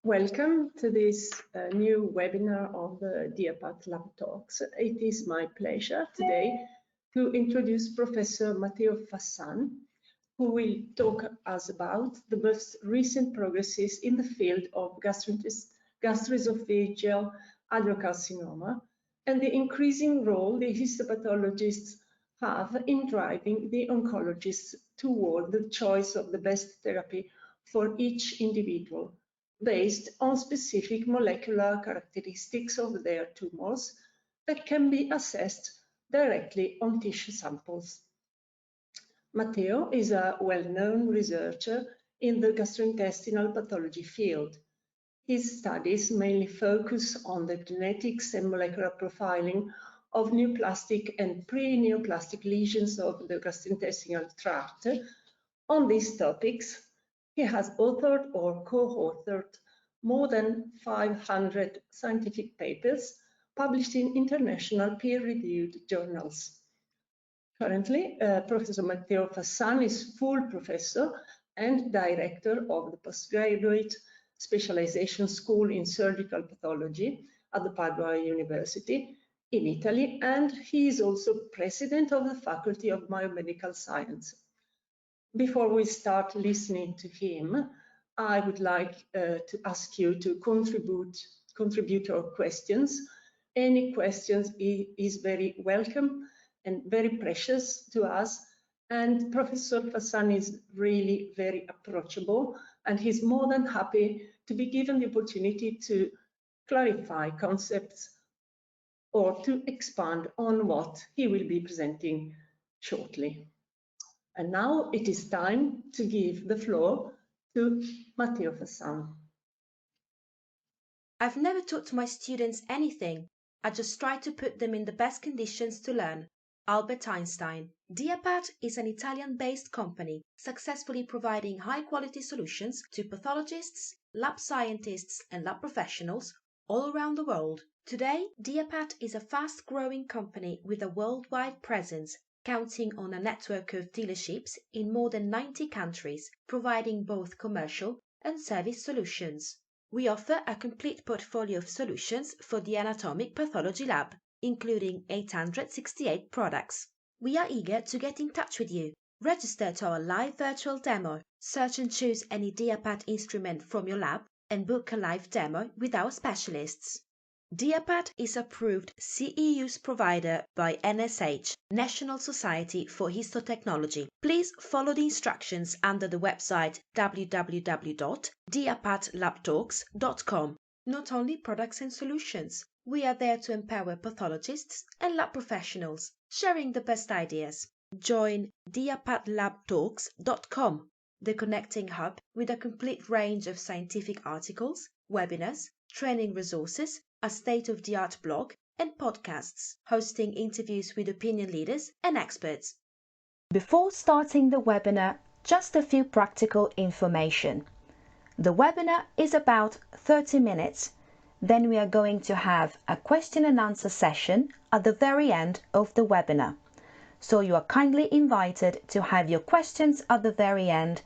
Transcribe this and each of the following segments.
Welcome to this new webinar of the DIAPAT Lab Talks. It is my pleasure today to introduce Professor Matteo Fassan, who will talk us about the most recent progresses in the field of gastroesophageal adenocarcinoma and the increasing role the histopathologists have in driving the oncologists toward the choice of the best therapy for each individual, based on specific molecular characteristics of their tumors that can be assessed directly on tissue samples. Matteo is a well-known researcher in the gastrointestinal pathology field. His studies mainly focus on the genetics and molecular profiling of neoplastic and pre-neoplastic lesions of the gastrointestinal tract. On these topics, he has authored or co-authored more than 500 scientific papers published in international peer-reviewed journals. Currently, Professor Matteo Fassan is full professor and director of the postgraduate specialization school in surgical pathology at the Padua University in Italy, and he is also president of the Faculty of Biomedical Science. Before we start listening to him, I would like to ask you to contribute your questions. Any questions is very welcome and very precious to us. And Professor Fassan is really very approachable, and he's more than happy to be given the opportunity to clarify concepts or to expand on what he will be presenting shortly. And now it is time to give the floor to Matteo Fassan. I've never taught my students anything. I just try to put them in the best conditions to learn. Albert Einstein. DIAPAT is an Italian-based company successfully providing high-quality solutions to pathologists, lab scientists and lab professionals all around the world. Today, DIAPAT is a fast-growing company with a worldwide presence, counting on a network of dealerships in more than 90 countries, providing both commercial and service solutions. We offer a complete portfolio of solutions for the anatomic pathology lab, including 868 products. We are eager to get in touch with you. Register to our live virtual demo, search and choose any DIAPAT instrument from your lab, and book a live demo with our specialists. DIAPAT is approved CE use provider by NSH, National Society for Histotechnology. Please follow the instructions under the website www.diapatlabtalks.com. Not only products and solutions, we are there to empower pathologists and lab professionals, sharing the best ideas. Join diapatlabtalks.com, the connecting hub with a complete range of scientific articles, webinars, training resources, a state-of-the-art blog, and podcasts, hosting interviews with opinion leaders and experts. Before starting the webinar, just a few practical information. The webinar is about 30 minutes. Then we are going to have a question and answer session at the very end of the webinar. So you are kindly invited to have your questions at the very end,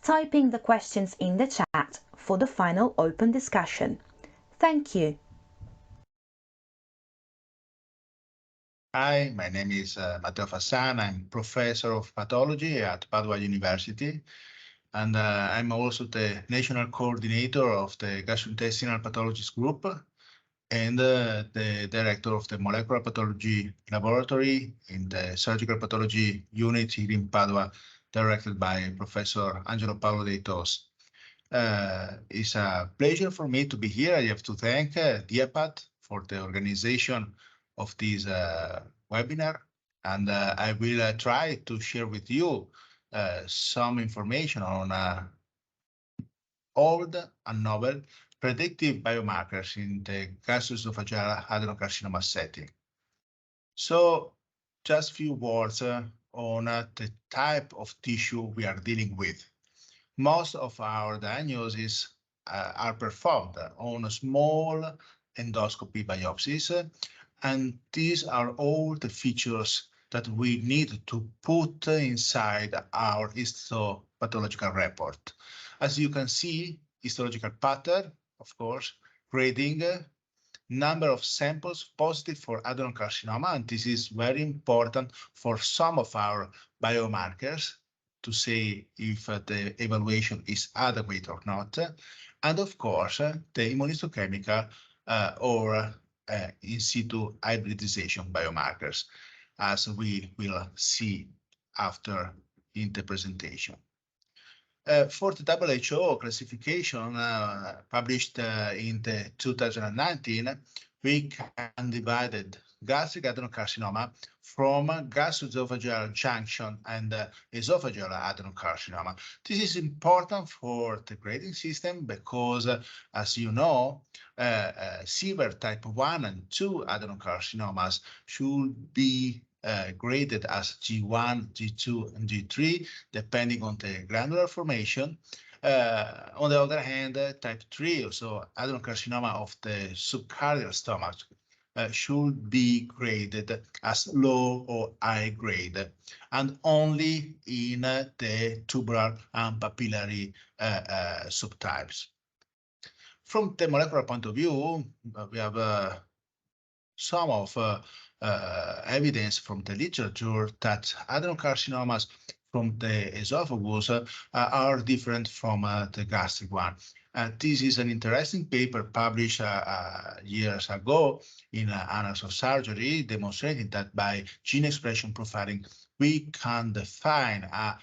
typing the questions in the chat for the final open discussion. Thank you. Hi, my name is Matteo Fassan. I'm professor of pathology at Padua University, and I'm also the national coordinator of the Gastrointestinal Pathologist Group and the director of the Molecular Pathology Laboratory in the Surgical Pathology Unit here in Padua, directed by Professor Angelo Paolo Dei Tos. It's a pleasure for me to be here. I have to thank DIAPAT for the organization of this webinar, and I will try to share with you some information on old and novel predictive biomarkers in the gastroesophageal adenocarcinoma setting. So just a few words on the type of tissue we are dealing with. Most of our diagnoses are performed on small endoscopy biopsies, and these are all the features that we need to put inside our histopathological report. As you can see, histological pattern of course, grading number of samples positive for adenocarcinoma, and this is very important for some of our biomarkers to say if the evaluation is adequate or not, and of course, the immunohistochemical or in situ hybridization biomarkers, as we will see after in the presentation. For the WHO classification published in the 2019, we can divide gastric adenocarcinoma from gastroesophageal junction and esophageal adenocarcinoma. This is important for the grading system because, as you know, severe type 1 and 2 adenocarcinomas should be graded as G1, G2, and G3, depending on the granular formation. On the other hand, type 3, so adenocarcinoma of the subcardial stomach, should be graded as low or high grade, and only in the tubular and papillary subtypes. From the molecular point of view, we have some of evidence from the literature that adenocarcinomas from the esophagus are different from the gastric one. This is an interesting paper published years ago in Annals of Surgery, demonstrating that by gene expression profiling, we can define a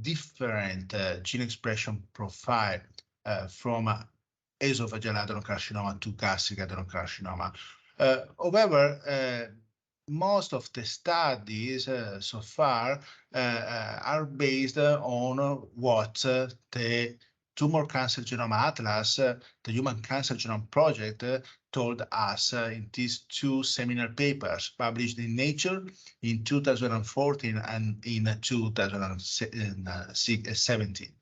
different gene expression profile from esophageal adenocarcinoma to gastric adenocarcinoma. However, most of the studies so far are based on what the Tumor Cancer Genome Atlas, the Human Cancer Genome Project, told us in these two seminal papers published in Nature in 2014 and in 2017.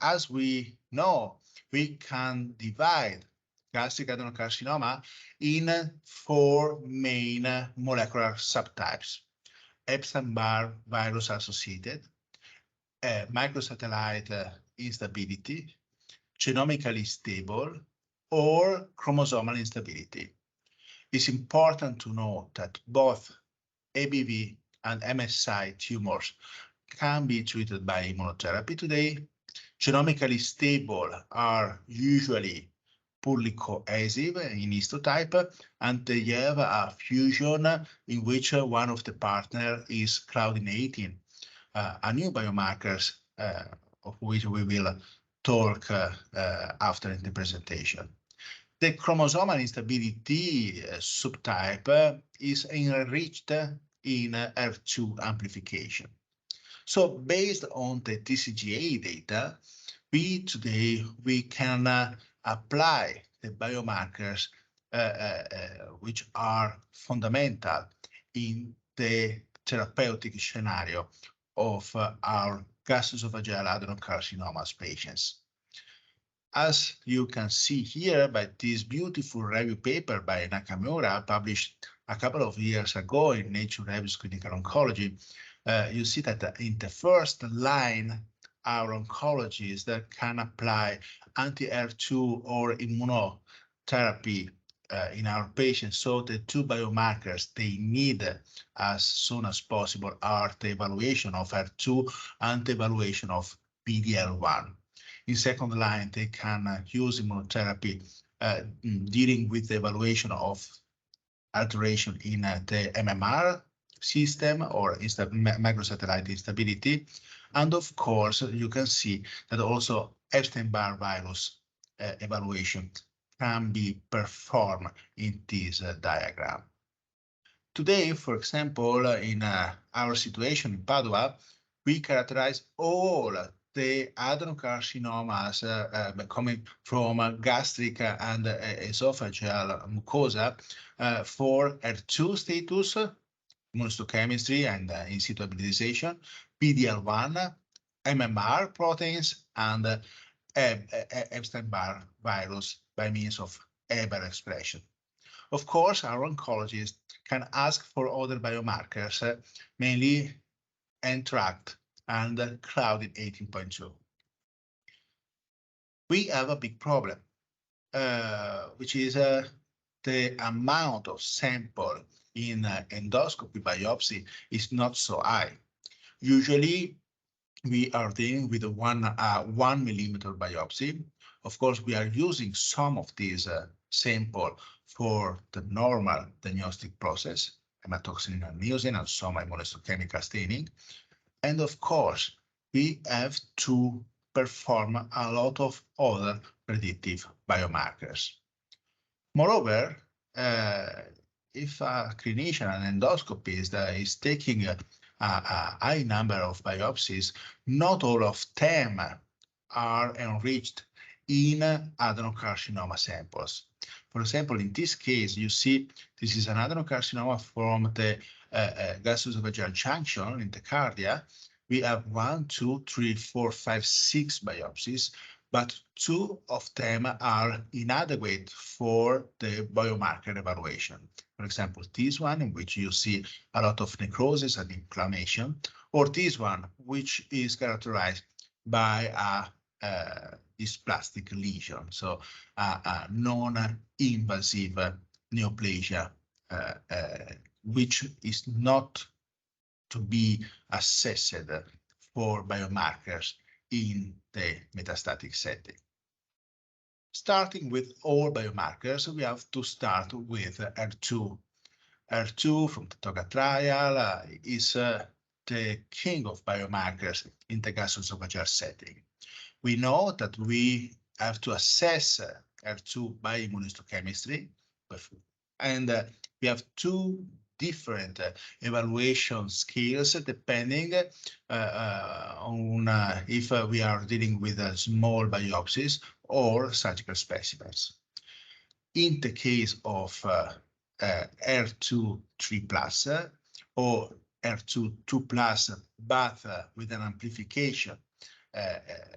As we know, we can divide gastric adenocarcinoma in 4 main molecular subtypes: Epstein-Barr virus associated, microsatellite instability, genomically stable, or chromosomal instability. It's important to note that both ABV and MSI tumors can be treated by immunotherapy today. Genomically stable are usually poorly cohesive in histotype, and they have a fusion in which one of the partner is Claudin 18, a new biomarkers of which we will talk after in the presentation. The chromosomal instability subtype is enriched in HER2 amplification. So based on the TCGA data, we can apply the biomarkers which are fundamental in the therapeutic scenario of our gastroesophageal adenocarcinomas patients. As you can see here by this beautiful review paper by Nakamura, published a couple of years ago in Nature Reviews Clinical Oncology, you see that in the first line, our oncologists that can apply anti-HER2 or immunotherapy in our patients. So the 2 biomarkers they need as soon as possible are the evaluation of HER2 and the evaluation of PD-L1. In second line, they can use immunotherapy dealing with the evaluation of alteration in the MMR system or microsatellite instability. And of course, you can see that also Epstein-Barr virus evaluation can be performed in this diagram. Today, for example, in our situation in Padua, we characterize all the adenocarcinomas coming from gastric and esophageal mucosa for HER2 status, immunohistochemistry and in situ hybridization, PD-L1, MMR proteins, and Epstein-Barr virus by means of EBER expression. Of course, our oncologists can ask for other biomarkers, mainly NTRACT and Claudin 18.2. We have a big problem which is the amount of sample in endoscopy biopsy is not so high. Usually, we are dealing with a 1 millimeter biopsy. Of course, we are using some of these sample for the normal diagnostic process, hematoxylin and mucin, and some immunohistochemical staining. And of course, we have to perform a lot of other predictive biomarkers. Moreover, if a clinician, an endoscopist, is taking a high number of biopsies, not all of them are enriched in adenocarcinoma samples. For example, in this case, you see this is an adenocarcinoma from the gastroesophageal junction in the cardia. We have 1, 2, 3, 4, 5, 6 biopsies, but 2 of them are inadequate for the biomarker evaluation. For example, this one, in which you see a lot of necrosis and inflammation, or this one, which is characterized by a dysplastic lesion, so a non-invasive neoplasia, which is not to be assessed for biomarkers in the metastatic setting. Starting with all biomarkers, we have to start with HER2. HER2 from the TOGA trial is the king of biomarkers in the gastroesophageal setting. We know that we have to assess HER2 by immunohistochemistry, and we have 2 different evaluation scales depending on if we are dealing with small biopsies or surgical specimens. In the case of HER2 3+ or HER2 2+, but with an amplification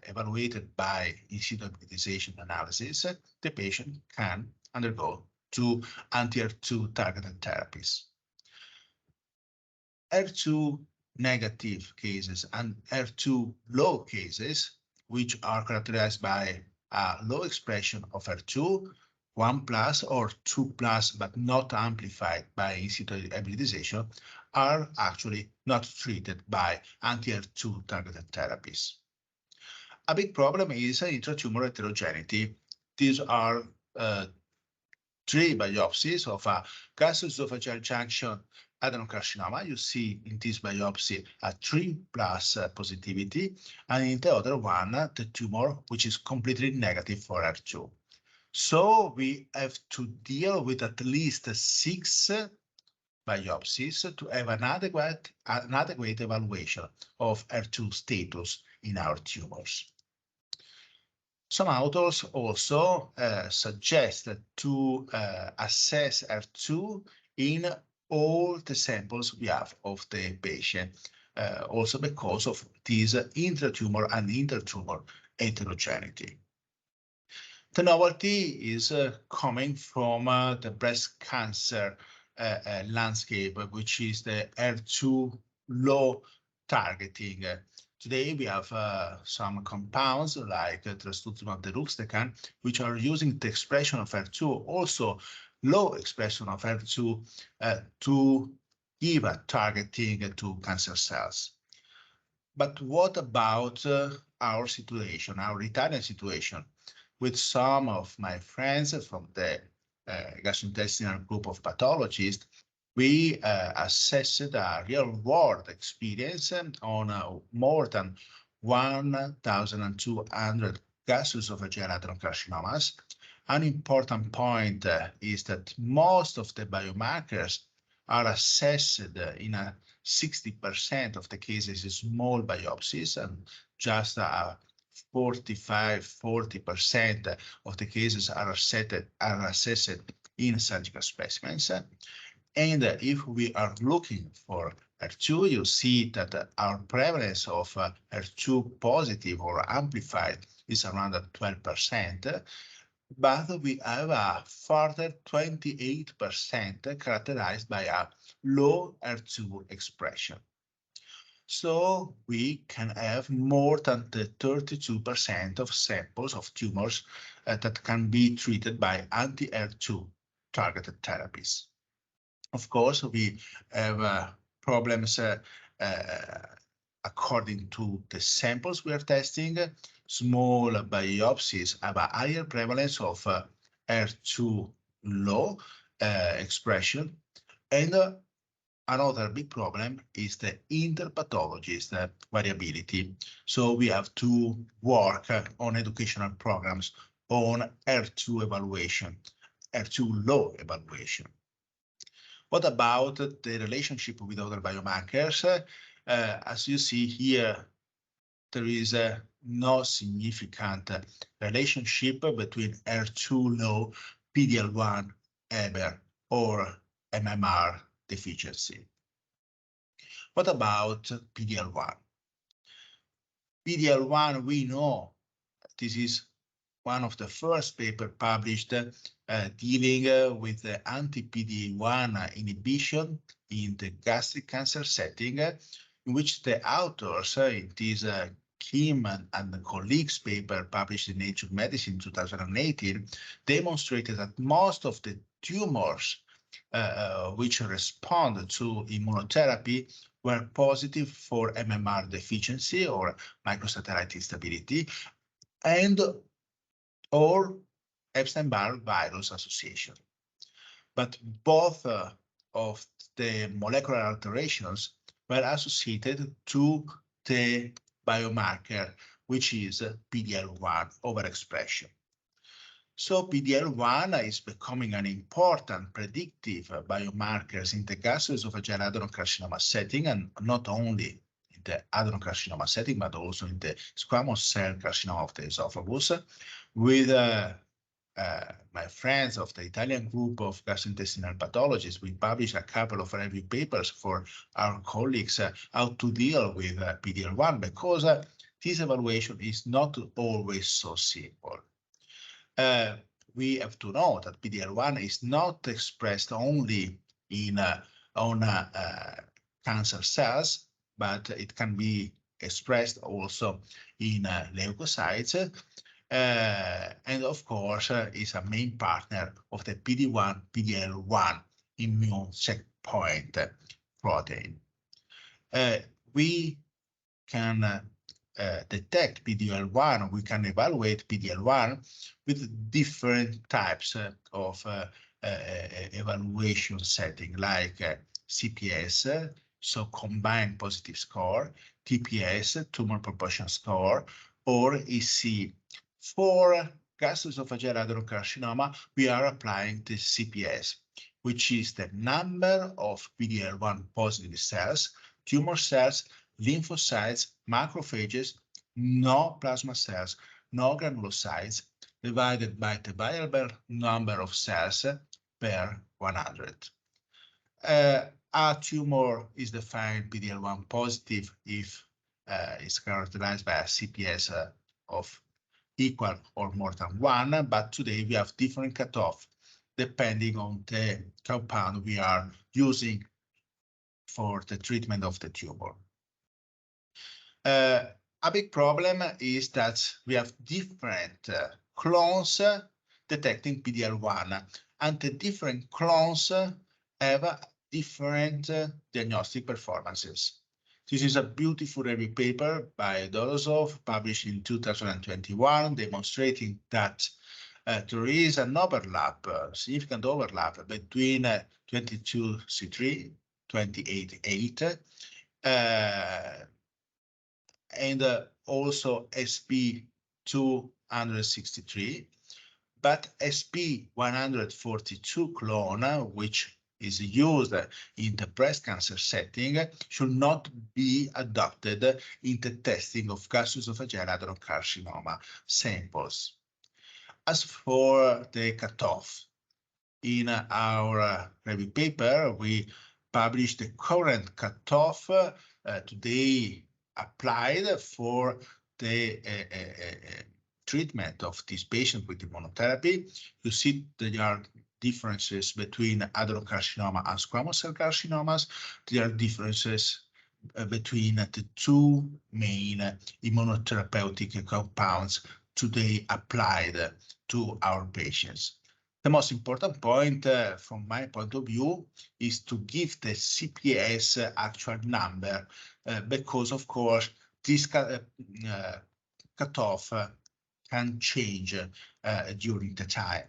evaluated by in situ hybridization analysis, the patient can undergo 2 anti-HER2 targeted therapies. HER2 negative cases and HER2 low cases, which are characterized by a low expression of HER2, 1+ or 2+, but not amplified by in situ hybridization, are actually not treated by anti-HER2 targeted therapies. A big problem is intratumor heterogeneity. These are 3 biopsies of a gastroesophageal junction adenocarcinoma. You see in this biopsy a 3+ positivity, and in the other one, the tumor, which is completely negative for HER2. So we have to deal with at least 6 biopsies to have an adequate evaluation of HER2 status in our tumors. Some authors also suggest to assess HER2 in all the samples we have of the patient, also because of this intratumor and intertumor heterogeneity. The novelty is coming from the breast cancer landscape, which is the HER2 low targeting. Today we have some compounds like trastuzumab deruxtecan, which are using the expression of HER2, also low expression of HER2, to give a targeting to cancer cells. But what about our situation, our Italian situation? With some of my friends from the gastrointestinal group of pathologists, we assessed a real-world experience on more than 1,200 gastroesophageal adenocarcinomas. An important point is that most of the biomarkers are assessed in 60% of the cases in small biopsies, and just 45–40% of the cases are assessed in surgical specimens. And if we are looking for HER2, you see that our prevalence of HER2 positive or amplified is around 12%, but we have a further 28% characterized by a low HER2 expression. So we can have more than the 32% of samples of tumors that can be treated by anti-HER2 targeted therapies. Of course, we have problems according to the samples we are testing. Small biopsies have a higher prevalence of HER2 low expression, and another big problem is the interpathologist variability. So we have to work on educational programs on HER2 evaluation, HER2 low evaluation. What about the relationship with other biomarkers? As you see here, there is no significant relationship between HER2 low, PD-L1 ever, or MMR deficiency. What about PD-L1? PD-L1, we know this is one of the first papers published dealing with the anti-PD-1 inhibition in the gastric cancer setting, in which the authors in this Kim and colleagues paper published in Nature Medicine 2018 demonstrated that most of the tumors which respond to immunotherapy were positive for MMR deficiency or microsatellite instability, and or Epstein-Barr virus association. But both of the molecular alterations were associated to the biomarker, which is PD-L1 overexpression. So PD-L1 is becoming an important predictive biomarker in the gastroesophageal adenocarcinoma setting, and not only in the adenocarcinoma setting, but also in the squamous cell carcinoma of the esophagus. With my friends of the Italian group of gastrointestinal pathologists, we published a couple of review papers for our colleagues how to deal with PD-L1, because this evaluation is not always so simple. We have to know that PD-L1 is not expressed only in on cancer cells, but it can be expressed also in leukocytes, and of course is a main partner of the PD-1, PD-L1 immune checkpoint protein. We can detect PD-L1, we can evaluate PD-L1 with different types of evaluation setting, like CPS, so combined positive score, TPS, tumor proportion score, or EC. For gastroesophageal adenocarcinoma, we are applying the CPS, which is the number of PD-L1 positive cells, tumor cells, lymphocytes, macrophages, no plasma cells, no granulocytes, divided by the viable number of cells per 100. A tumor is defined PD-L1 positive if it's characterized by a CPS of equal or more than 1, but today we have different cutoff depending on the compound we are using for the treatment of the tumor. A big problem is that we have different clones detecting PD-L1, and the different clones have different diagnostic performances. This is a beautiful review paper by Dolozov, published in 2021, demonstrating that there is an overlap, significant overlap between 22C3, 28A8, and also SP263, but SP142 clone, which is used in the breast cancer setting, should not be adopted in the testing of gastroesophageal adenocarcinoma samples. As for the cutoff, in our review paper, we published the current cutoff today applied for the treatment of this patient with immunotherapy. You see there are differences between adenocarcinoma and squamous cell carcinomas. There are differences between the two main immunotherapeutic compounds today applied to our patients. The most important point from my point of view is to give the CPS actual number because, of course, this cutoff can change during the time.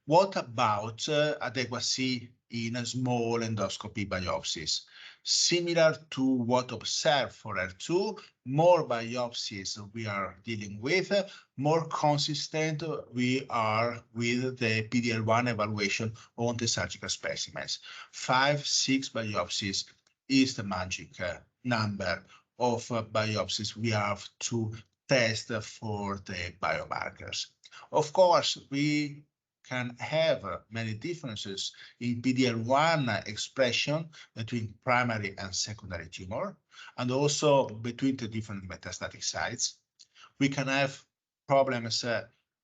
What about adequacy in small endoscopy biopsies? Similar to what observed for R2, more biopsies we are dealing with, more consistent we are with the PDL1 evaluation on the surgical specimens. 5-6 biopsies is the magic number of biopsies we have to test for the biomarkers. Of course, we can have many differences in PDL1 expression between primary and secondary tumor, and also between the different metastatic sites. We can have problems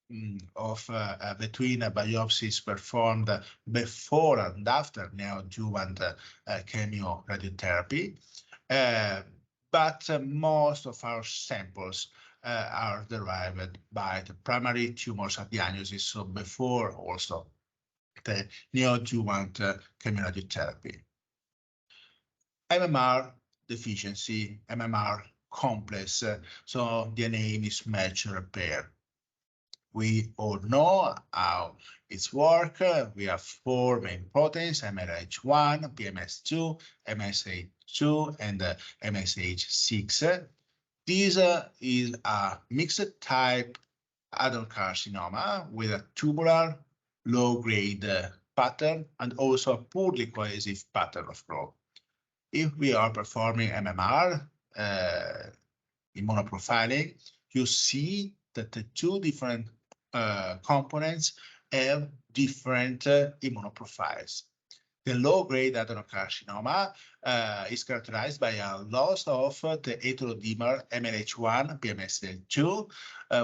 between biopsies performed before and after neoadjuvant chemoradiotherapy, but most of our samples are derived by the primary tumors diagnosis, so before also the neoadjuvant chemoradiotherapy. MMR deficiency, MMR complex, so DNA mismatch repair. We all know how it's work. We have 4 main proteins, MLH1, PMS2, MSH2, and MSH6. This is a mixed type adenocarcinoma with a tubular low-grade pattern and also a poorly cohesive pattern of growth. If we are performing MMR immunoprofiling, you see that the two different components have different immunoprofiles. The low-grade adenocarcinoma is characterized by a loss of the heterodimer MLH1, PMS2,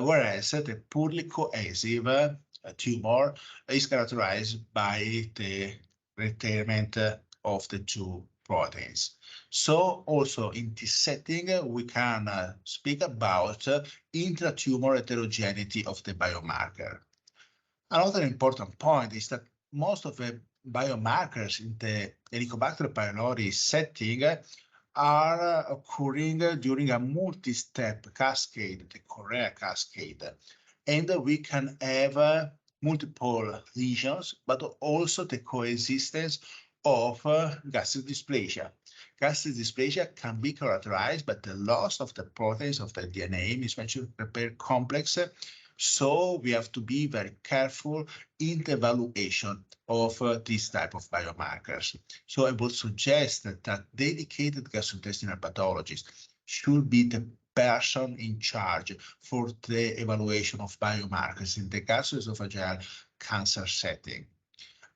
whereas the poorly cohesive tumor is characterized by the retirement of the two proteins. So also in this setting, we can speak about intratumor heterogeneity of the biomarker. Another important point is that most of the biomarkers in the Helicobacter pylori setting are occurring during a multi-step cascade, the Correa cascade. And we can have multiple lesions, but also the coexistence of gastric dysplasia. Gastric dysplasia can be characterized by the loss of the proteins of the DNA mismatch repair complex. So we have to be very careful in the evaluation of this type of biomarkers. So I would suggest that a dedicated gastrointestinal pathologist should be the person in charge for the evaluation of biomarkers in the gastroesophageal cancer setting.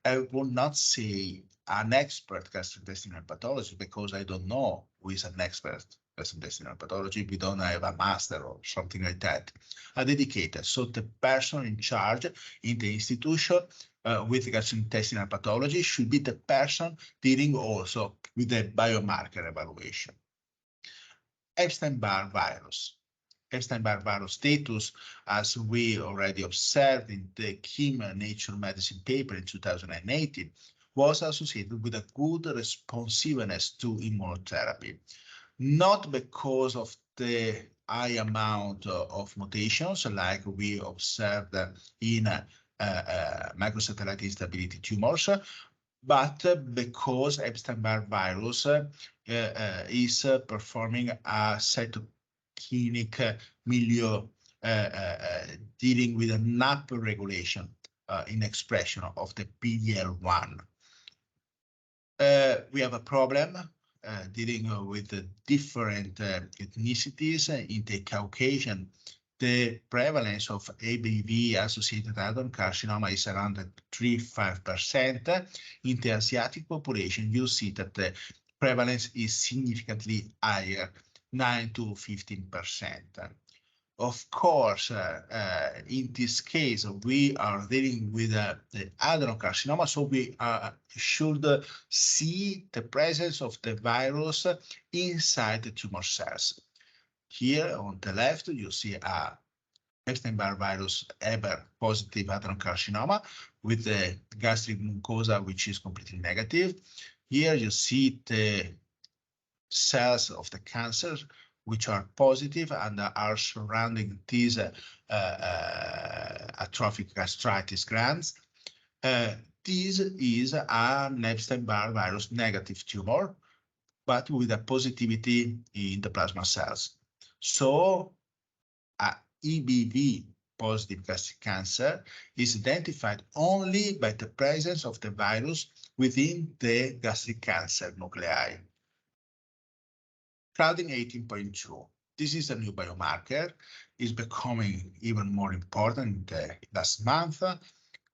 I will not say an expert gastrointestinal pathologist because I don't know who is an expert gastrointestinal pathology. We don't have a master or something like that. A dedicated, so the person in charge in the institution with gastrointestinal pathology should be the person dealing also with the biomarker evaluation. Epstein-Barr virus. Epstein-Barr virus status, as we already observed in the Kim Nature Medicine paper in 2018, was associated with a good responsiveness to immunotherapy, not because of the high amount of mutations like we observed in microsatellite instability tumors, but because Epstein-Barr virus is performing a cytokinic milieu dealing with an upregulation in expression of the PDL1. We have a problem dealing with the different ethnicities. In the Caucasian, the prevalence of ABV-associated adenocarcinoma is around 3-5%. In the Asiatic population, you see that the prevalence is significantly higher, 9 to 15%. Of course, in this case, we are dealing with the adenocarcinoma, so we should see the presence of the virus inside the tumor cells. Here on the left, you see a Epstein-Barr virus ever positive adenocarcinoma with the gastric mucosa, which is completely negative. Here you see the cells of the cancer, which are positive and are surrounding these atrophic gastritis glands. This is an Epstein-Barr virus negative tumor, but with a positivity in the plasma cells. So EBV positive gastric cancer is identified only by the presence of the virus within the gastric cancer nuclei. Claudin 18.2. This is a new biomarker. It's becoming even more important in the last month.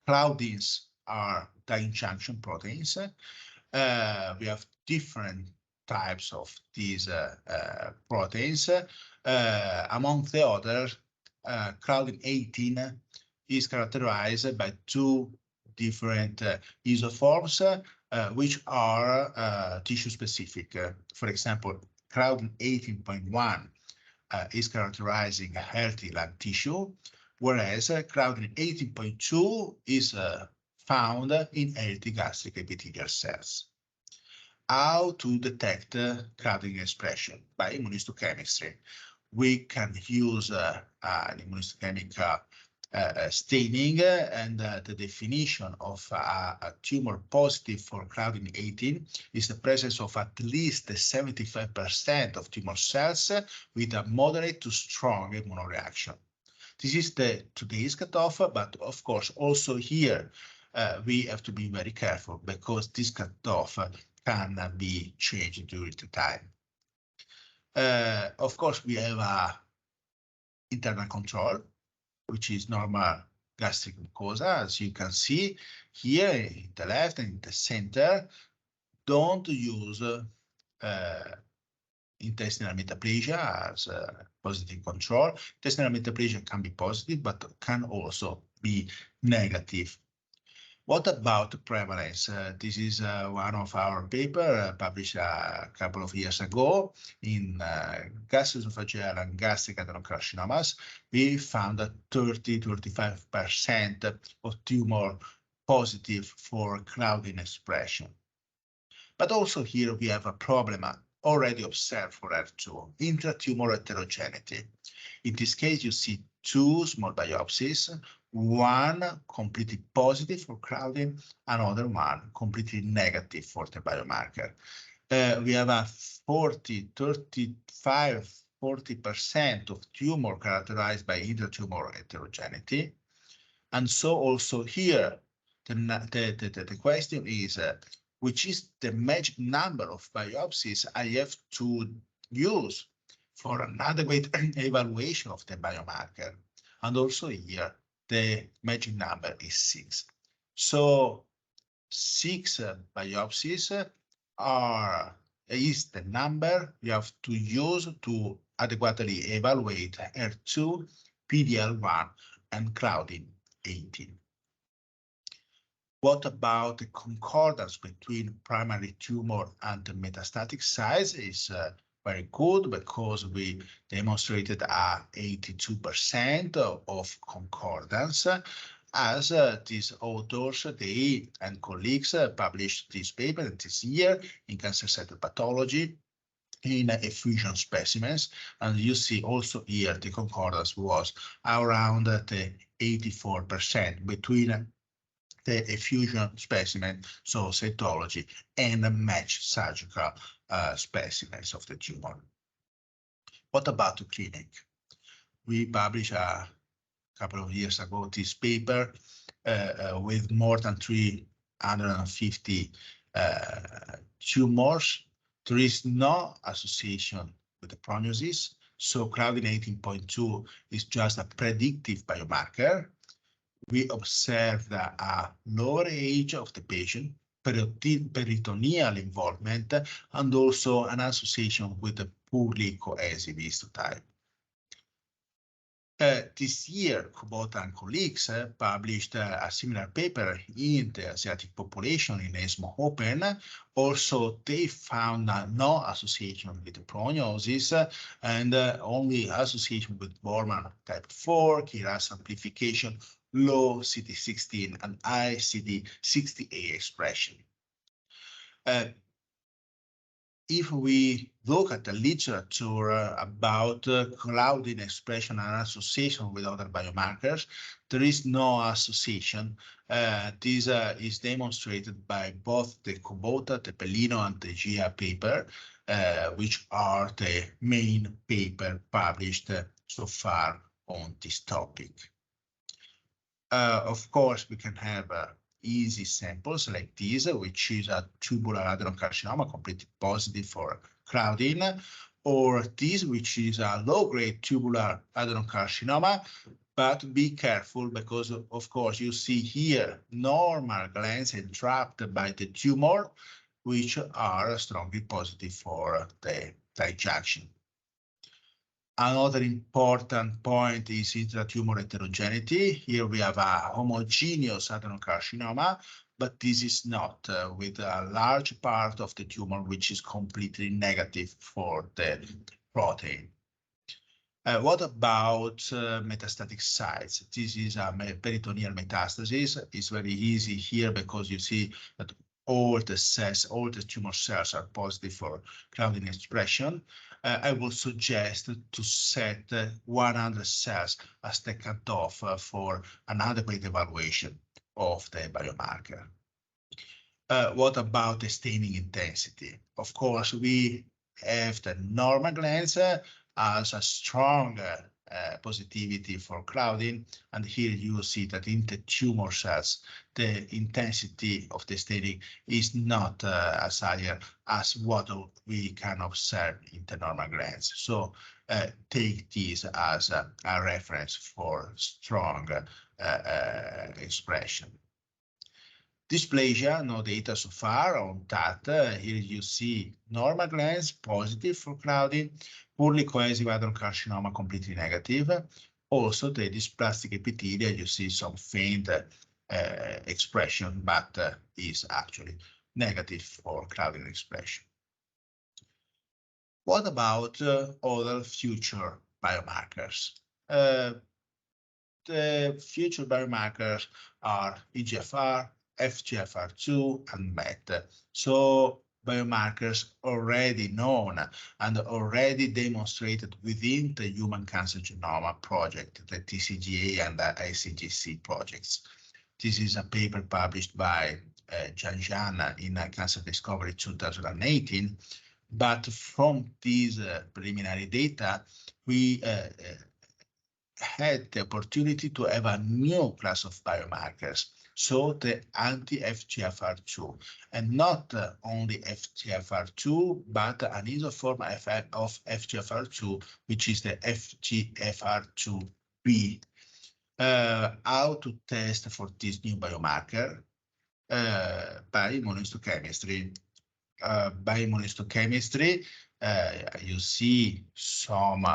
Claudins are the junction proteins. We have different types of these proteins. Among the others, Claudin 18 is characterized by two different isoforms, which are tissue specific. For example, Claudin 18.1 is characterizing healthy lung tissue, whereas Claudin 18.2 is found in healthy gastric epithelial cells. How to detect Claudin expression? By immunohistochemistry. We can use an immunohistochemic staining, and the definition of a tumor positive for Claudin 18 is the presence of at least 75% of tumor cells with a moderate to strong immunoreaction. This is today's cutoff, but of course also here we have to be very careful because this cutoff can be changed during the time. Of course, we have a internal control, which is normal gastric mucosa, as you can see here in the left and in the center. Don't use intestinal metaplasia as a positive control. Intestinal metaplasia can be positive, but can also be negative. What about prevalence? This is one of our papers published a couple of years ago in gastroesophageal and gastric adenocarcinomas. We found that 30–35% of tumor positive for Claudin expression. But also here we have a problem already observed for HER2, intratumor heterogeneity. In this case, you see two small biopsies, one completely positive for Claudin, another one completely negative for the biomarker. We have a 40% of tumor characterized by intratumor heterogeneity. And so also here, the question is, which is the magic number of biopsies I have to use for an adequate evaluation of the biomarker? And also here, the magic number is 6. So 6 biopsies is the number you have to use to adequately evaluate HER2, PD-L1, and Claudin 18. What about the concordance between primary tumor and the metastatic size is very good because we demonstrated 82% of concordance, as these authors, they and colleagues published this paper this year in cancer cell pathology in effusion specimens, and you see also here the concordance was around the 84% between the effusion specimen, so cytology, and matched surgical specimens of the tumor. What about the clinic? We published a couple of years ago this paper with more than 350 tumors. There is no association with the prognosis, so Claudin 18.2 is just a predictive biomarker. We observed a lower age of the patient, peritoneal involvement, and also an association with the poorly cohesive histotype. This year, Kubota and colleagues published a similar paper in the Asiatic population in ESMO Open. Also, they found no association with prognosis and only association with Borman type 4, KRAS amplification, low CD16 and high CD68 expression. If we look at the literature about Claudin expression and association with other biomarkers, there is no association. This is demonstrated by both the Kubota, the Pellino, and the GIA paper, which are the main paper published so far on this topic. Of course, we can have easy samples like this, which is a tubular adenocarcinoma completely positive for Claudin, or this, which is a low-grade tubular adenocarcinoma. But be careful because, of course, you see here normal glands entrapped by the tumor, which are strongly positive for the junction. Another important point is intratumor heterogeneity. Here we have a homogeneous adenocarcinoma, but this is not with a large part of the tumor which is completely negative for the protein. What about metastatic sites? This is a peritoneal metastasis. It's very easy here because you see that all the cells, all the tumor cells are positive for Claudin expression. I would suggest to set 100 cells as the cutoff for an adequate evaluation of the biomarker. What about the staining intensity? Of course, we have the normal glands as a strong positivity for Claudin, and here you see that in the tumor cells, the intensity of the staining is not as higher as what we can observe in the normal glands. So take this as a reference for strong expression. Dysplasia, no data so far on that. Here you see normal glands positive for Claudin, poorly cohesive adenocarcinoma completely negative. Also the dysplastic epithelia, you see some faint expression, but is actually negative for Claudin expression. What about other future biomarkers? The future biomarkers are EGFR, FGFR2, and MET. So biomarkers already known and already demonstrated within the Human Cancer Genome Project, the TCGA and the ICGC projects. This is a paper published by Zhang in Cancer Discovery 2018. But from these preliminary data, we had the opportunity to have a new class of biomarkers, so the anti-FGFR2, and not only FGFR2, but an isoform of FGFR2, which is the FGFR2b. How to test for this new biomarker? By immunohistochemistry. By immunohistochemistry, you see some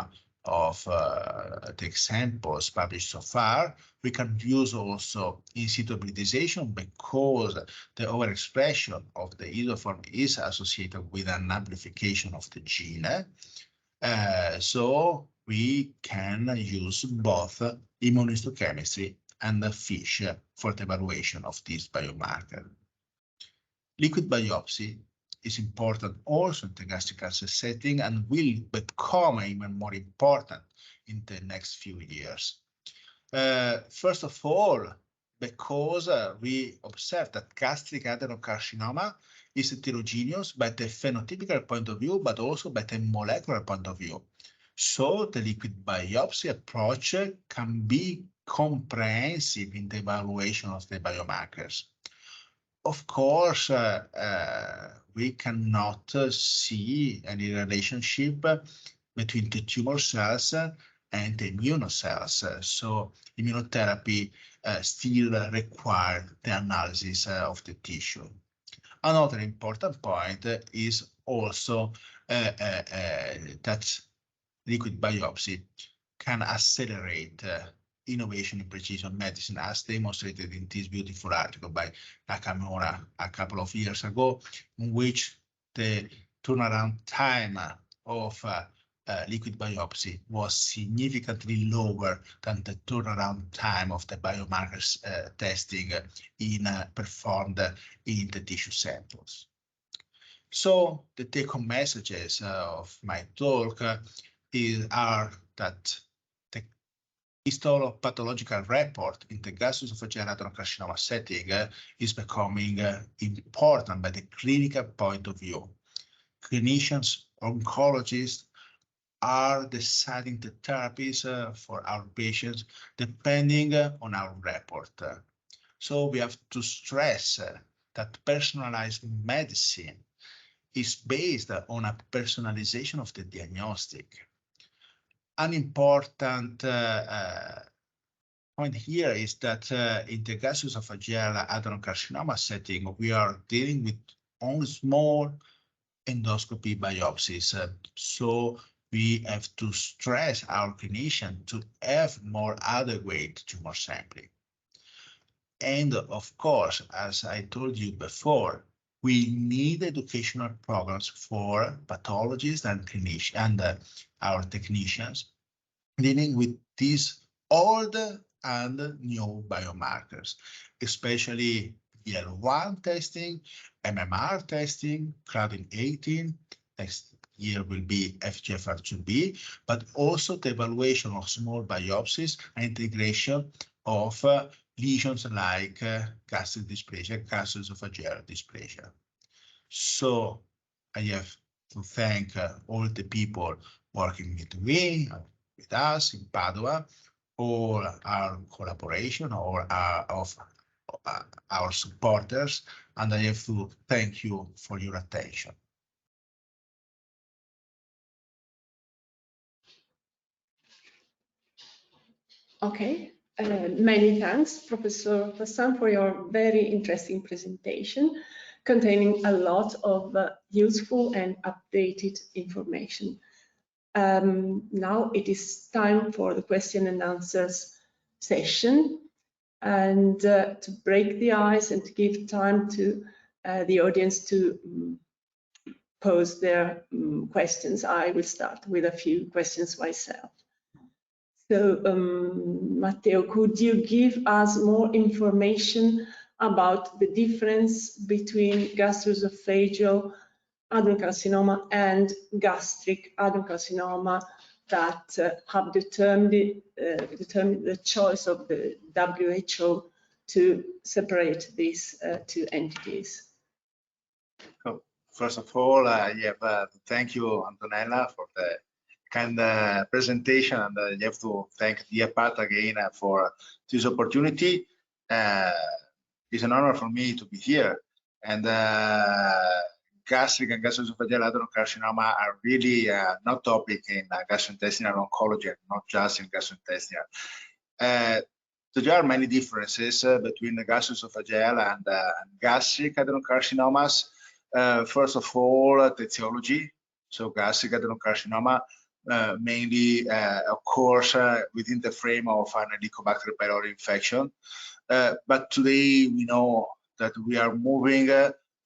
of the examples published so far. We can use also in situ hybridization because the overexpression of the isoform is associated with an amplification of the gene. So we can use both immunohistochemistry and FISH for the evaluation of this biomarker. Liquid biopsy is important also in the gastric cancer setting and will become even more important in the next few years. First of all, because we observe that gastric adenocarcinoma is heterogeneous by the phenotypical point of view, but also by the molecular point of view. So the liquid biopsy approach can be comprehensive in the evaluation of the biomarkers. Of course, we cannot see any relationship between the tumor cells and the immunocells. So immunotherapy still requires the analysis of the tissue. Another important point is also that liquid biopsy can accelerate innovation in precision medicine, as demonstrated in this beautiful article by Nakamura a couple of years ago, in which the turnaround time of liquid biopsy was significantly lower than the turnaround time of the biomarkers testing performed in the tissue samples. So the take-home messages of my talk are that the histopathological report in the gastroesophageal adenocarcinoma setting is becoming important by the clinical point of view. Clinicians, oncologists are deciding the therapies for our patients depending on our report. So we have to stress that personalized medicine is based on a personalization of the diagnostic. An important point here is that in the gastroesophageal adenocarcinoma setting, we are dealing with only small endoscopy biopsies. So we have to stress our clinician to have more adequate tumor sampling. And of course, as I told you before, we need educational programs for pathologists and clinicians and our technicians dealing with these old and new biomarkers, especially PL1 testing, MMR testing, Claudin 18, next year will be FGFR2b, but also the evaluation of small biopsies and integration of lesions like gastric dysplasia, gastroesophageal dysplasia. So I have to thank all the people working with me, with us in Padua, all our collaboration or our supporters, and I have to thank you for your attention. Okay, many thanks, Professor Fassan, for your very interesting presentation containing a lot of useful and updated information. Now it is time for the question and answers session. And to break the ice and to give time to the audience to pose their questions, I will start with a few questions myself. So, Matteo, could you give us more information about the difference between gastroesophageal adenocarcinoma and gastric adenocarcinoma that have determined the choice of the WHO to separate these two entities? First of all, thank you, Antonella, for the kind presentation, and you have to thank DIAPAT again for this opportunity. It's an honor for me to be here, and gastric and gastroesophageal adenocarcinoma are really not topic in gastrointestinal oncology, and not just in gastrointestinal. So there are many differences between the gastroesophageal and gastric adenocarcinomas. First of all, the etiology. So gastric adenocarcinoma mainly occurs within the frame of an Helicobacter pylori infection. But today we know that we are moving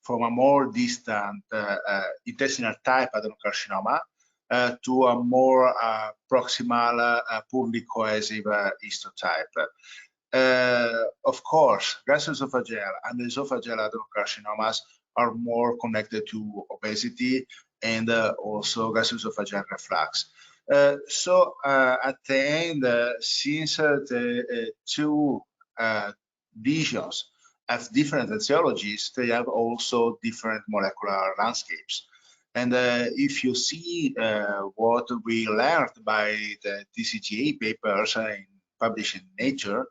from a more distant intestinal type adenocarcinoma to a more proximal, poorly cohesive histotype. Of course, gastroesophageal and esophageal adenocarcinomas are more connected to obesity and also gastroesophageal reflux. So at the end, since the two lesions have different etiologies, they have also different molecular landscapes. And if you see what we learned by the TCGA papers published in Nature,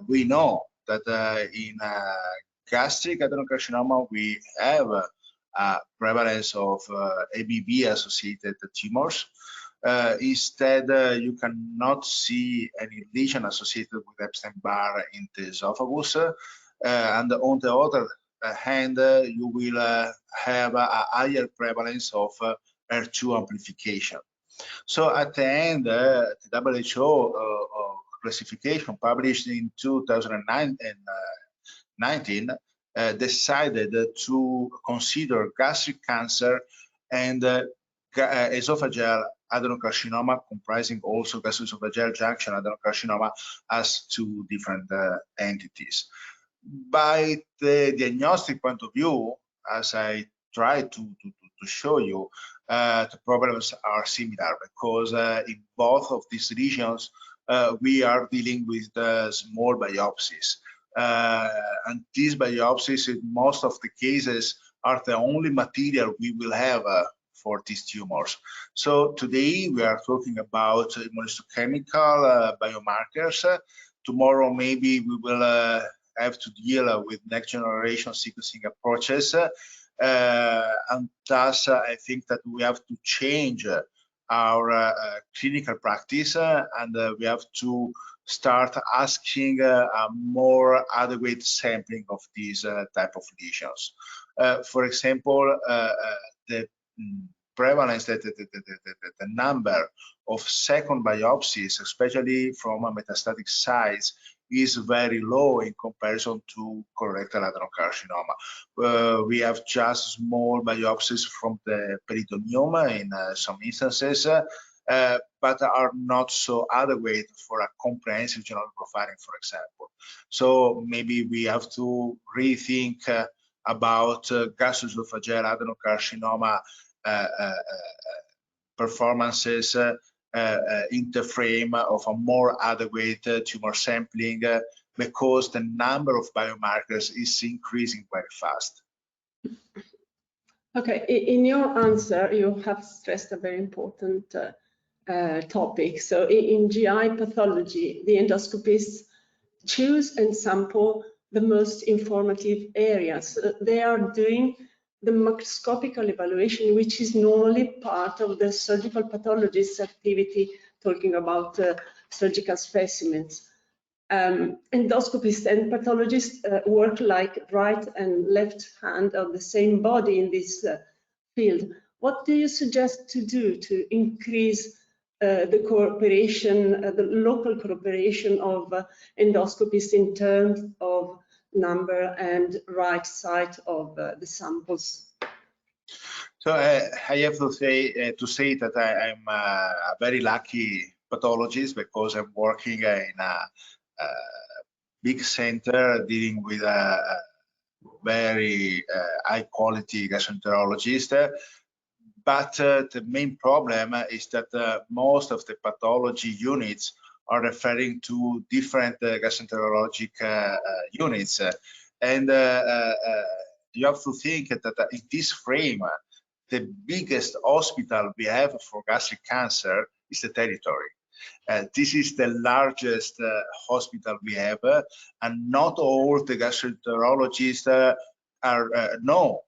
we know that in gastric adenocarcinoma we have a prevalence of ABV-associated tumors. Instead, you cannot see any lesion associated with Epstein-Barr in the esophagus. And on the other hand, you will have a higher prevalence of HER2 amplification. So at the end, the WHO classification published in 2019 decided to consider gastric cancer and esophageal adenocarcinoma, comprising also gastroesophageal junction adenocarcinoma, as two different entities. By the diagnostic point of view, as I tried to show you, the problems are similar, because in both of these regions, we are dealing with small biopsies. And these biopsies, in most of the cases, are the only material we will have for these tumors. So today we are talking about immunohistochemical biomarkers. Tomorrow maybe we will have to deal with next generation sequencing approaches. And thus I think that we have to change our clinical practice, and we have to start asking a more adequate sampling of these type of lesions. For example, the prevalence, the number of second biopsies, especially from a metastatic sites, is very low in comparison to colorectal adenocarcinoma. We have just small biopsies from the peritoneum in some instances, but are not so adequate for a comprehensive genomic profiling, for example. So maybe we have to rethink about gastroesophageal adenocarcinoma performances in the frame of a more adequate tumor sampling, because the number of biomarkers is increasing very fast. Okay, in your answer, you have stressed a very important topic. So in GI pathology, the endoscopists choose and sample the most informative areas. They are doing the macroscopical evaluation, which is normally part of the surgical pathologist's activity, talking about surgical specimens. Endoscopists and pathologists work like right and left hand of the same body in this field. What do you suggest to do to increase the cooperation, the local cooperation of endoscopists in terms of number and right side of the samples? So I have to say that I'm a very lucky pathologist, because I'm working in a big center dealing with a very high quality gastroenterologist. But the main problem is that most of the pathology units are referring to different gastroenterologic units. And you have to think that in this frame, the biggest hospital we have for gastric cancer is the territory. This is the largest hospital we have, and not all the gastroenterologists know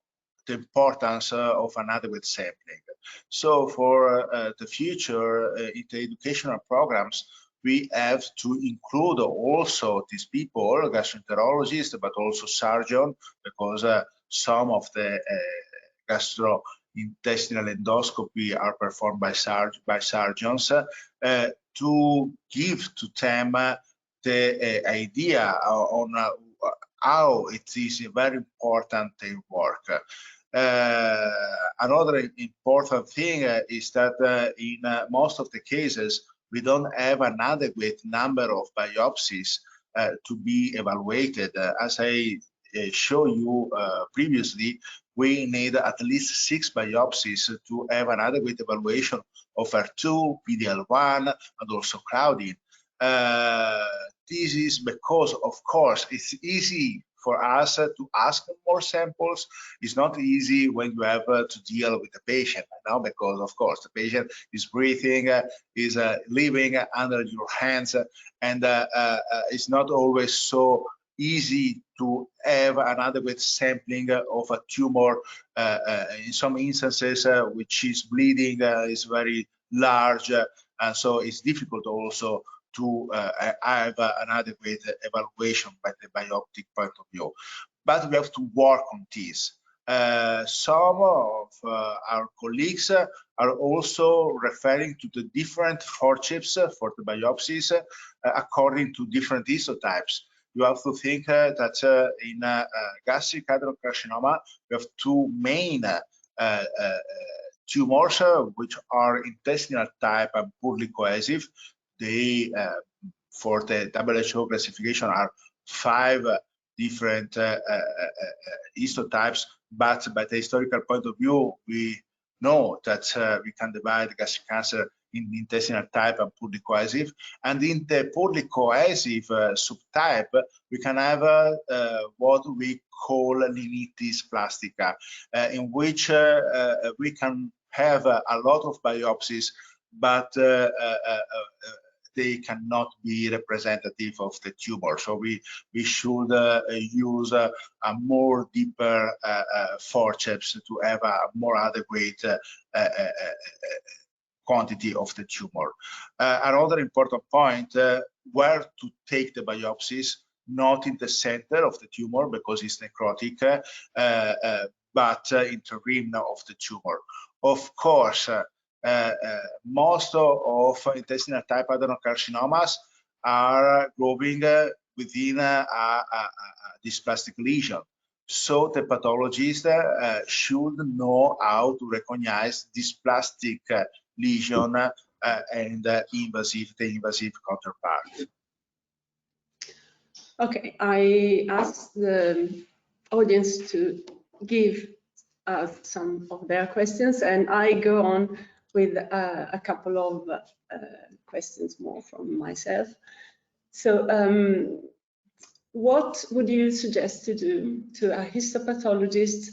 the importance of an adequate sampling. So for the future, in the educational programs, we have to include also these people, gastroenterologists, but also surgeons, because some of the gastrointestinal endoscopy are performed by surgeons, to give to them the idea on how it is very important their work. Another important thing is that in most of the cases, we don't have an adequate number of biopsies to be evaluated. As I showed you previously, we need at least 6 biopsies to have an adequate evaluation of HER2, PD-L1, and also Claudin. This is because, of course, it's easy for us to ask more samples. It's not easy when you have to deal with the patient, because, of course, the patient is breathing, is living under your hands, and it's not always so easy to have an adequate sampling of a tumor. In some instances, which is bleeding, is very large, and so it's difficult also to have an adequate evaluation by the bioptic point of view. But we have to work on this. Some of our colleagues are also referring to the different forceps for the biopsies according to different histotypes. You have to think that in gastric adenocarcinoma, we have two main tumors, which are intestinal type and poorly cohesive. They, for the WHO classification, are 5 different histotypes, but by the historical point of view, we know that we can divide gastric cancer in the intestinal type and poorly cohesive. And in the poorly cohesive subtype, we can have what we call linitis plastica, in which we can have a lot of biopsies, but they cannot be representative of the tumor. So we should use a more deeper forceps to have a more adequate quantity of the tumor. Another important point, where to take the biopsies, not in the center of the tumor because it's necrotic, but in the rim of the tumor. Of course, most of intestinal type adenocarcinomas are growing within a dysplastic lesion. So the pathologist should know how to recognize dysplastic lesion and the invasive counterpart. Okay, I asked the audience to give some of their questions, and I go on with a couple of questions more from myself. So what would you suggest to do to a histopathologist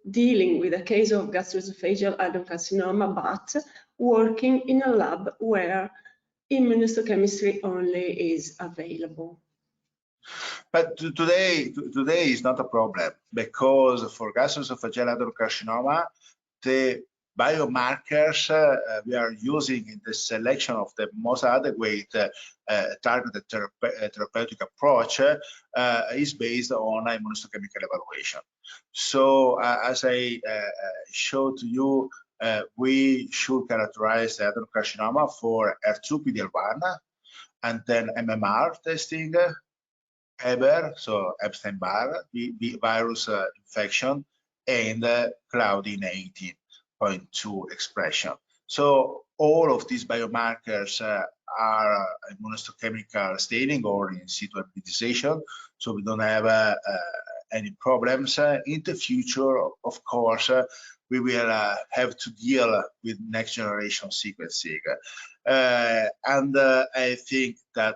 dealing with a case of gastroesophageal adenocarcinoma, but working in a lab where immunohistochemistry only is available? But today is not a problem, because for gastroesophageal adenocarcinoma, the biomarkers we are using in the selection of the most adequate targeted therapeutic approach is based on immunohistochemical evaluation. So as I showed to you, we should characterize the adenocarcinoma for HER2 PD-L1 and then MMR testing, Eber, so Epstein-Barr, virus infection, and Claudin 18.2 expression. So all of these biomarkers are immunohistochemical staining or in situ hybridization, so we don't have any problems. In the future, of course, we will have to deal with next generation sequencing. And I think that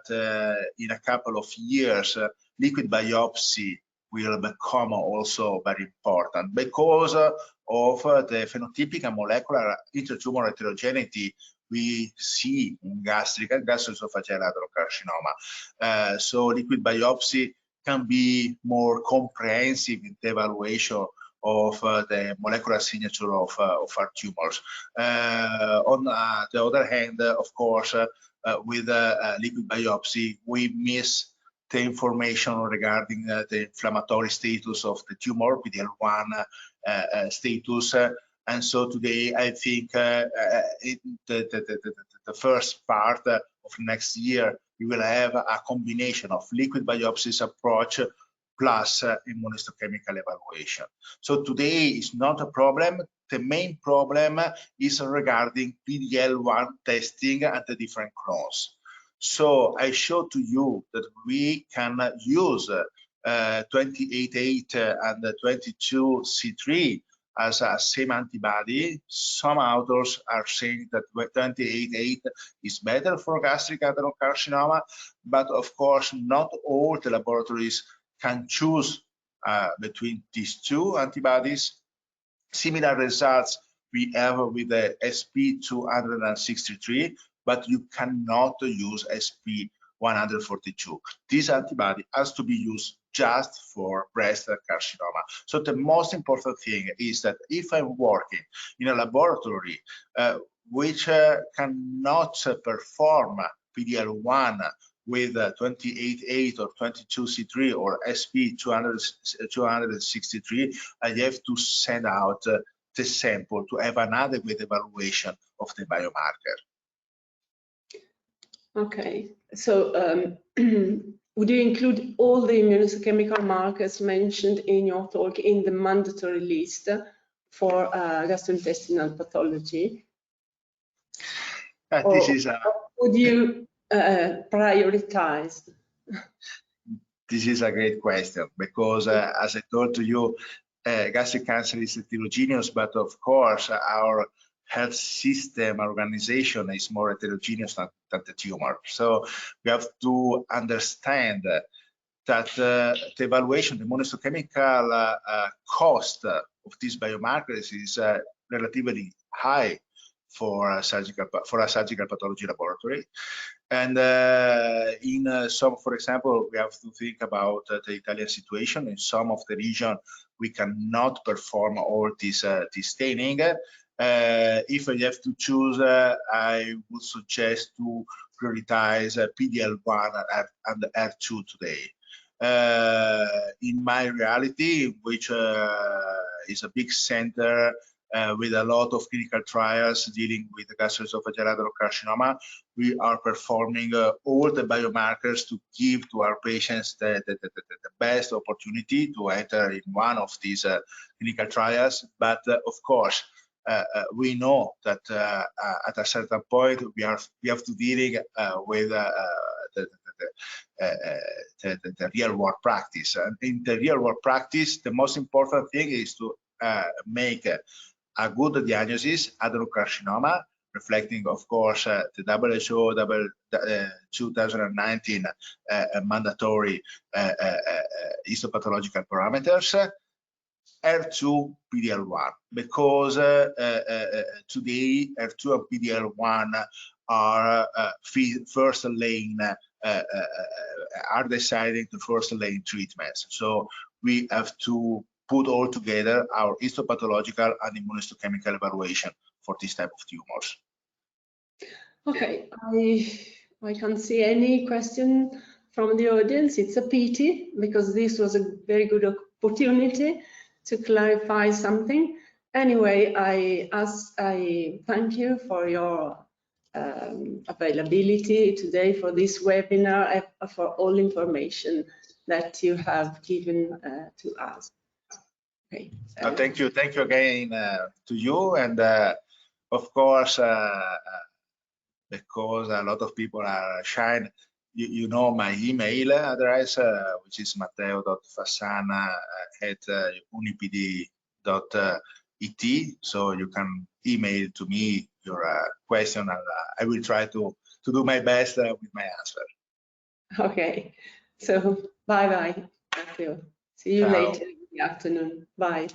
in a couple of years, liquid biopsy will become also very important because of the phenotypic and molecular intertumor heterogeneity we see in gastric and gastroesophageal adenocarcinoma. So liquid biopsy can be more comprehensive in the evaluation of the molecular signature of our tumors. On the other hand, of course, with liquid biopsy, we miss the information regarding the inflammatory status of the tumor, PD-L1 status. And so today, I think the first part of next year, we will have a combination of liquid biopsies approach plus immunohistochemical evaluation. So today is not a problem. The main problem is regarding PD-L1 testing at the different clones. So I showed to you that we can use 28.8 and 22C3 as a same antibody. Some authors are saying that 28.8 is better for gastric adenocarcinoma, but of course not all the laboratories can choose between these two antibodies. Similar results we have with the SP263, but you cannot use SP142. This antibody has to be used just for breast carcinoma. So the most important thing is that if I'm working in a laboratory which cannot perform PD-L1 with 28A or 22C3 or SP 263, I have to send out the sample to have an adequate evaluation of the biomarker. Okay, so would you include all the immunohistochemical markers mentioned in your talk in the mandatory list for gastrointestinal pathology? This is a, would you prioritize? This is a great question because, as I told to you, gastric cancer is heterogeneous, but of course, our health system organization is more heterogeneous than the tumor. So we have to understand that the evaluation, the immunohistochemical cost of these biomarkers is relatively high for a surgical pathology laboratory. And in some, for example, we have to think about the Italian situation. In some of the region, we cannot perform all this staining. If I have to choose, I would suggest to prioritize PD-L1 and HER2 today. In my reality, which is a big center with a lot of clinical trials dealing with gastroesophageal adenocarcinoma, we are performing all the biomarkers to give to our patients the best opportunity to enter in one of these clinical trials. But of course, we know that at a certain point we have to dealing with the real world practice. And in the real world practice, the most important thing is to make a good diagnosis, adenocarcinoma, reflecting, of course, the WHO 2019 mandatory histopathological parameters, HER2, PD-L1, because today HER2 and PD-L1 are first lane, are deciding the first lane treatments. So we have to put all together our histopathological and immunohistochemical evaluation for this type of tumors. Okay, I can't see any question from the audience. It's a pity because this was a very good opportunity to clarify something. Anyway, I thank you for your availability today for this webinar, for all information that you have given to us. Okay. Thank you again to you, and of course, because a lot of people are shy, you know my email address, which is matteo.fassan@unipd.it. So you can email to me your question, and I will try to do my best with my answer. Okay, so bye-bye, Matteo. See you later in the afternoon. Bye.